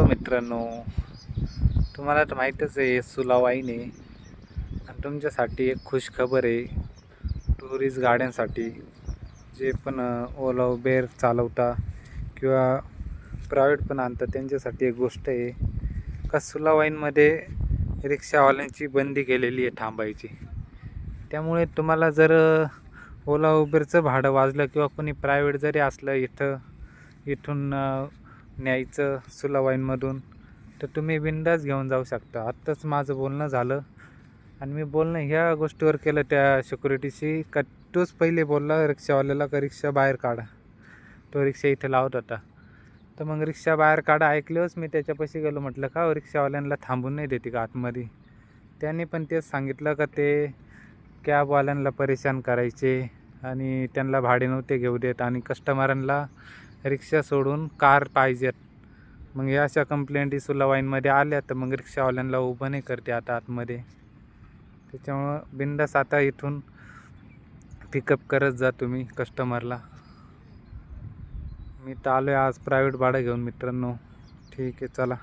मित्रांनो, तुम्हाला तर माहीतच आहे सुला वाईन आहे आणि तुमच्यासाठी एक खुश खबर आहे. टुरिस्ट गाड्यांसाठी जे पण ओला उबेर चालवता किंवा प्रायव्हेट पण आणतात त्यांच्यासाठी एक गोष्ट आहे का सुला वाईनमध्ये रिक्षावाल्यांची बंदी केलेली आहे थांबायची. त्यामुळे तुम्हाला जर ओला उबेरचं भाडं वाजलं किंवा कोणी प्रायव्हेट जरी असलं इथून न्यायचं सुला वाईनमधून, तर तुम्ही बिनधास्त घेऊन जाऊ शकता. आत्ताच माझं बोलणं झालं आणि मी बोलणं ह्या गोष्टीवर केलं त्या सिक्युरिटीशी का तोच पहिले बोलला रिक्षावाल्याला का रिक्षा बाहेर काढा. तो रिक्षा इथे लावत होता. तर मग रिक्षा बाहेर काढा ऐकल्यावरच मी त्याच्यापाशी गेलो. म्हटलं का हो रिक्षावाल्यांना थांबून नाही देते का आतमध्ये. त्यांनी पण तेच सांगितलं का ते कॅबवाल्यांना परेशान करायचे आणि त्यांना भाडे नव्हते घेऊ देत आणि कस्टमरांना रिक्षा सोडून कार पाहिजेत. मग या अशा कंप्लेंटी सुला वाईनमध्ये आल्या तर मग रिक्षावाल्यांना उभं नाही करते आता आतमध्ये. त्याच्यामुळं बिनधास्त आता इथून पिकअप करत जा तुम्ही कस्टमरला. मी तर आलो आहे आज प्रायव्हेट भाडं घेऊन मित्रांनो. ठीक आहे चला.